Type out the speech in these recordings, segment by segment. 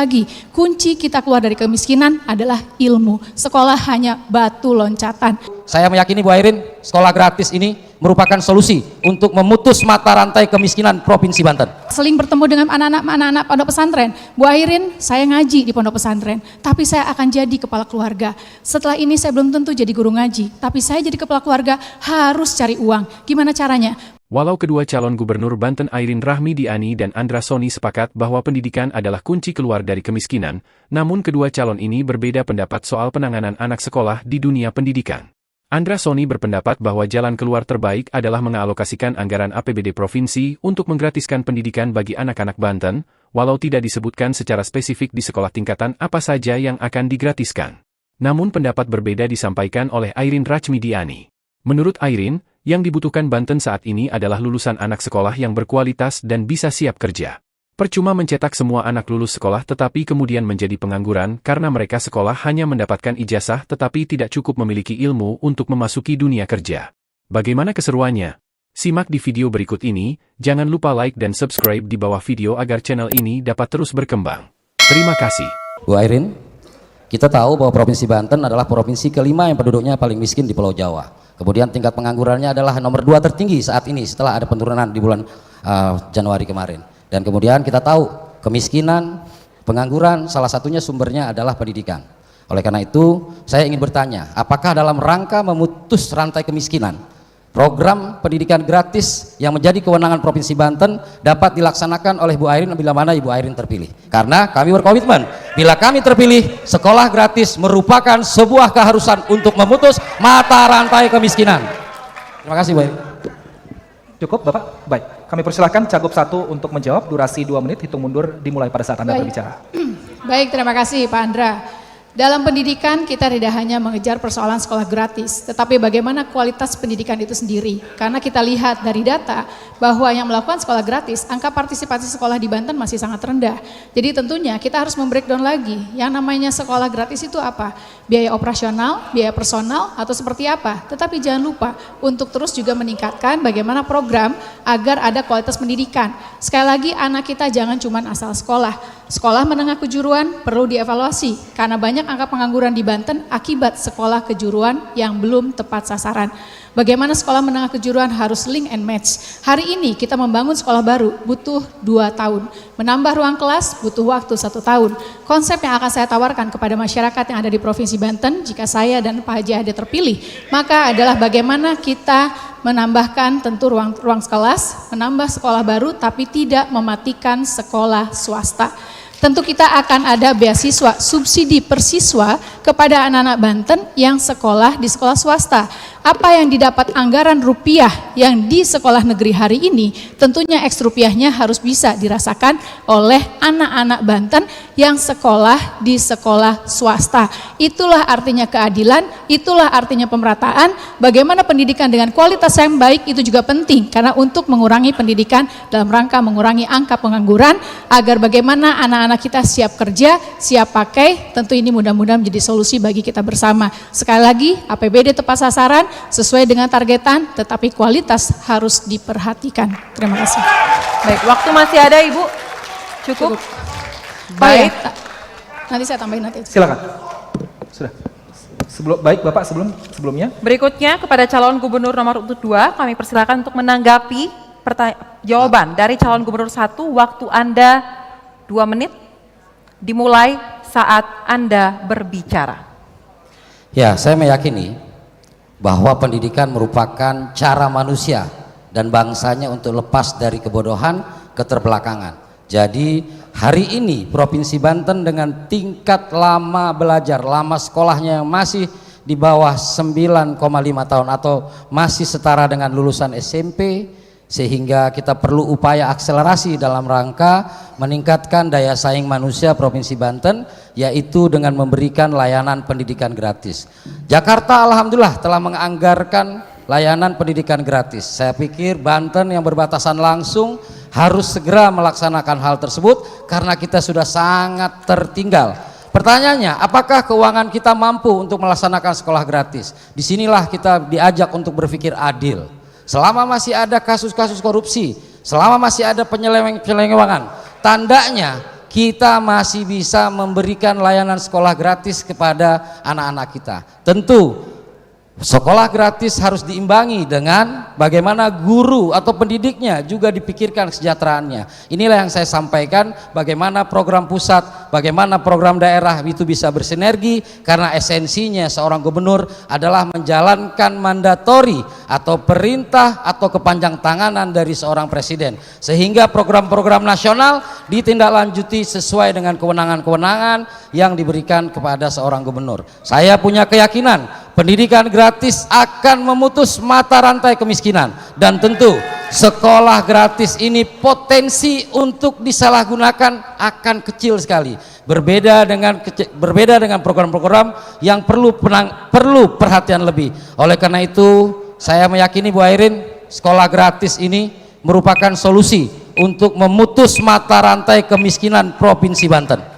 lagi, kunci kita keluar dari kemiskinan adalah ilmu. Sekolah hanya batu loncatan. Saya meyakini Bu Airin, sekolah gratis ini merupakan solusi untuk memutus mata rantai kemiskinan Provinsi Banten. Seling bertemu dengan anak-anak pondok pesantren. Bu Airin, saya ngaji di pondok pesantren, tapi saya akan jadi kepala keluarga. Setelah ini saya belum tentu jadi guru ngaji, tapi saya jadi kepala keluarga harus cari uang. Gimana caranya? Walau kedua calon gubernur Banten Airin Rahmidiani dan Andra Soni sepakat bahwa pendidikan adalah kunci keluar dari kemiskinan, namun kedua calon ini berbeda pendapat soal penanganan anak sekolah di dunia pendidikan. Andra Soni berpendapat bahwa jalan keluar terbaik adalah mengalokasikan anggaran APBD provinsi untuk menggratiskan pendidikan bagi anak-anak Banten, walau tidak disebutkan secara spesifik di sekolah tingkatan apa saja yang akan digratiskan. Namun pendapat berbeda disampaikan oleh Airin Rahmidiani. Menurut Airin, yang dibutuhkan Banten saat ini adalah lulusan anak sekolah yang berkualitas dan bisa siap kerja. Percuma mencetak semua anak lulus sekolah tetapi kemudian menjadi pengangguran karena mereka sekolah hanya mendapatkan ijazah tetapi tidak cukup memiliki ilmu untuk memasuki dunia kerja. Bagaimana keseruannya? Simak di video berikut ini, jangan lupa like dan subscribe di bawah video agar channel ini dapat terus berkembang. Terima kasih. Bu Airin, kita tahu bahwa Provinsi Banten adalah provinsi kelima yang penduduknya paling miskin di Pulau Jawa. Kemudian tingkat penganggurannya adalah nomor 2 tertinggi saat ini setelah ada penurunan di bulan Januari kemarin. Dan kemudian kita tahu kemiskinan, pengangguran salah satunya sumbernya adalah pendidikan. Oleh karena itu saya ingin bertanya, apakah dalam rangka memutus rantai kemiskinan, program pendidikan gratis yang menjadi kewenangan Provinsi Banten dapat dilaksanakan oleh Bu Airin bila mana Ibu Airin terpilih? Karena kami berkomitmen, bila kami terpilih, sekolah gratis merupakan sebuah keharusan untuk memutus mata rantai kemiskinan. Terima kasih Bu Airin. Cukup Bapak? Baik, kami persilahkan Cagup 1 untuk menjawab, durasi 2 menit, hitung mundur dimulai pada saat Anda berbicara. Baik, terima kasih Pak Andra. Dalam pendidikan kita tidak hanya mengejar persoalan sekolah gratis, tetapi bagaimana kualitas pendidikan itu sendiri. Karena kita lihat dari data bahwa yang melakukan sekolah gratis, angka partisipasi sekolah di Banten masih sangat rendah. Jadi tentunya kita harus membreakdown lagi, yang namanya sekolah gratis itu apa? Biaya operasional, biaya personal, atau seperti apa? Tetapi jangan lupa untuk terus juga meningkatkan bagaimana program agar ada kualitas pendidikan. Sekali lagi anak kita jangan cuma asal sekolah. Sekolah menengah kejuruan perlu dievaluasi karena banyak angka pengangguran di Banten akibat sekolah kejuruan yang belum tepat sasaran. Bagaimana sekolah menengah kejuruan harus link and match. Hari ini kita membangun sekolah baru butuh 2 tahun. Menambah ruang kelas butuh waktu 1 tahun. Konsep yang akan saya tawarkan kepada masyarakat yang ada di Provinsi Banten jika saya dan Pak Haji Ade terpilih, maka adalah bagaimana kita menambahkan tentu ruang kelas, menambah sekolah baru tapi tidak mematikan sekolah swasta. Tentu kita akan ada beasiswa, subsidi per siswa kepada anak-anak Banten yang sekolah di sekolah swasta. Apa yang didapat anggaran rupiah yang di sekolah negeri hari ini, tentunya eks rupiahnya harus bisa dirasakan oleh anak-anak Banten yang sekolah di sekolah swasta. Itulah artinya keadilan, itulah artinya pemerataan. Bagaimana pendidikan dengan kualitas yang baik itu juga penting, karena untuk mengurangi pendidikan dalam rangka mengurangi angka pengangguran, agar bagaimana anak-anak kita siap kerja, siap pakai, tentu ini mudah-mudahan menjadi solusi bagi kita bersama. Sekali lagi, APBD tepat sasaran, sesuai dengan targetan, tetapi kualitas harus diperhatikan. Terima kasih. Baik, waktu masih ada Ibu? Cukup? Baik. Nanti saya tambahin nanti. Silakan. Sudah. Baik Bapak, sebelumnya. Berikutnya kepada calon gubernur nomor urut 2, kami persilakan untuk menanggapi jawaban dari calon gubernur 1. Waktu Anda 2 menit, dimulai saat Anda berbicara. Ya, saya meyakini bahwa pendidikan merupakan cara manusia dan bangsanya untuk lepas dari kebodohan, keterbelakangan. Jadi hari ini Provinsi Banten dengan tingkat lama belajar, lama sekolahnya yang masih di bawah 9,5 tahun atau masih setara dengan lulusan SMP, sehingga kita perlu upaya akselerasi dalam rangka meningkatkan daya saing manusia Provinsi Banten, yaitu dengan memberikan layanan pendidikan gratis. Jakarta alhamdulillah telah menganggarkan layanan pendidikan gratis. Saya pikir Banten yang berbatasan langsung harus segera melaksanakan hal tersebut karena kita sudah sangat tertinggal. Pertanyaannya, apakah keuangan kita mampu untuk melaksanakan sekolah gratis? Disinilah kita diajak untuk berpikir adil. Selama masih ada kasus-kasus korupsi, selama masih ada penyelewengan, tandanya kita masih bisa memberikan layanan sekolah gratis kepada anak-anak kita. Tentu sekolah gratis harus diimbangi dengan bagaimana guru atau pendidiknya juga dipikirkan kesejahteraannya. Inilah yang saya sampaikan, bagaimana program pusat, bagaimana program daerah itu bisa bersinergi, karena esensinya seorang gubernur adalah menjalankan mandatori atau perintah atau kepanjang tanganan dari seorang presiden, sehingga program-program nasional ditindaklanjuti sesuai dengan kewenangan-kewenangan yang diberikan kepada seorang gubernur. Saya punya keyakinan pendidikan gratis akan memutus mata rantai kemiskinan, dan tentu sekolah gratis ini potensi untuk disalahgunakan akan kecil sekali. Berbeda dengan program-program yang perlu perhatian lebih. Oleh karena itu, saya meyakini Bu Airin, sekolah gratis ini merupakan solusi untuk memutus mata rantai kemiskinan Provinsi Banten.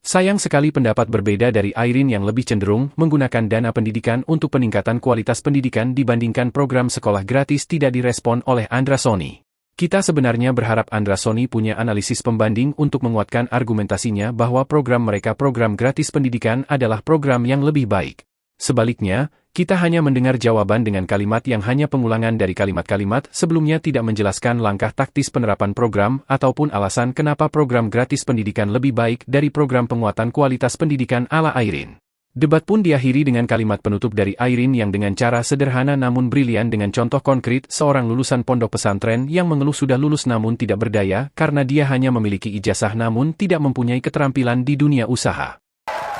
Sayang sekali pendapat berbeda dari Airin yang lebih cenderung menggunakan dana pendidikan untuk peningkatan kualitas pendidikan dibandingkan program sekolah gratis tidak direspon oleh Andra Soni. Kita sebenarnya berharap Andra Soni punya analisis pembanding untuk menguatkan argumentasinya bahwa program mereka program gratis pendidikan adalah program yang lebih baik. Sebaliknya, kita hanya mendengar jawaban dengan kalimat yang hanya pengulangan dari kalimat-kalimat sebelumnya, tidak menjelaskan langkah taktis penerapan program ataupun alasan kenapa program gratis pendidikan lebih baik dari program penguatan kualitas pendidikan ala Airin. Debat pun diakhiri dengan kalimat penutup dari Airin yang dengan cara sederhana namun brilian dengan contoh konkret seorang lulusan pondok pesantren yang mengeluh sudah lulus namun tidak berdaya karena dia hanya memiliki ijazah namun tidak mempunyai keterampilan di dunia usaha.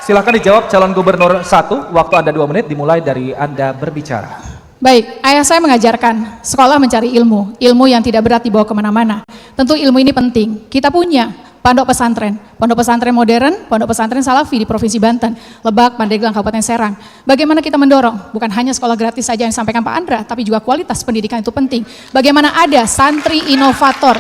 Silakan dijawab calon gubernur 1, waktu Anda 2 menit dimulai dari Anda berbicara. Baik, ayah saya mengajarkan sekolah mencari ilmu yang tidak berat dibawa kemana-mana. Tentu ilmu ini penting, kita punya pondok pesantren modern, pondok pesantren Salafi di Provinsi Banten, Lebak, Pandeglang, Kabupaten Serang. Bagaimana kita mendorong, bukan hanya sekolah gratis saja yang disampaikan Pak Andra, tapi juga kualitas pendidikan itu penting. Bagaimana ada santri inovator,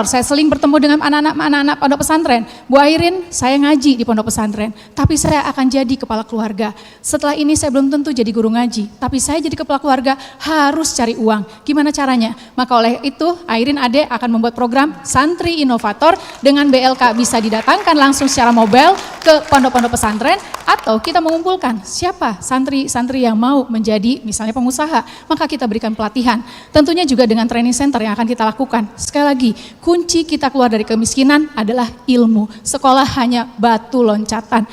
saya seling bertemu dengan anak-anak pondok pesantren. Bu Airin, saya ngaji di pondok pesantren, tapi saya akan jadi kepala keluarga. Setelah ini saya belum tentu jadi guru ngaji, tapi saya jadi kepala keluarga harus cari uang. Gimana caranya? Maka oleh itu, Airin Ade akan membuat program santri inovator dengan BLK bisa didatangkan langsung secara mobile ke pondok-pondok pesantren, atau kita mengumpulkan siapa santri-santri yang mau menjadi misalnya pengusaha, maka kita berikan pelatihan. Tentunya juga dengan training center yang akan kita lakukan. Sekali lagi, kunci kita keluar dari kemiskinan adalah ilmu. Sekolah hanya batu loncatan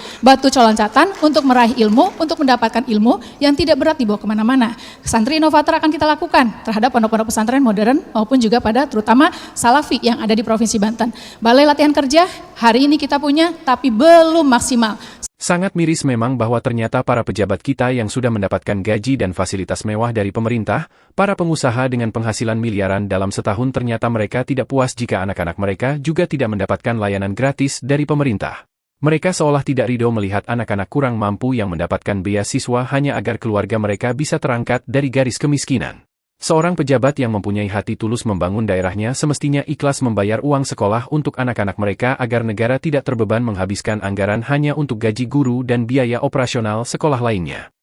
untuk meraih ilmu, untuk mendapatkan ilmu yang tidak berat dibawa kemana-mana. Santri inovator akan kita lakukan terhadap pondok-pondok pesantren modern maupun juga pada terutama Salafi yang ada di Provinsi Banten. Balai latihan kerja hari ini kita punya, tapi belum maksimal. Sangat miris memang bahwa ternyata para pejabat kita yang sudah mendapatkan gaji dan fasilitas mewah dari pemerintah, para pengusaha dengan penghasilan miliaran dalam setahun, ternyata mereka tidak puas jika anak-anak mereka juga tidak mendapatkan layanan gratis dari pemerintah. Mereka seolah tidak ridho melihat anak-anak kurang mampu yang mendapatkan beasiswa hanya agar keluarga mereka bisa terangkat dari garis kemiskinan. Seorang pejabat yang mempunyai hati tulus membangun daerahnya semestinya ikhlas membayar uang sekolah untuk anak-anak mereka agar negara tidak terbeban menghabiskan anggaran hanya untuk gaji guru dan biaya operasional sekolah lainnya.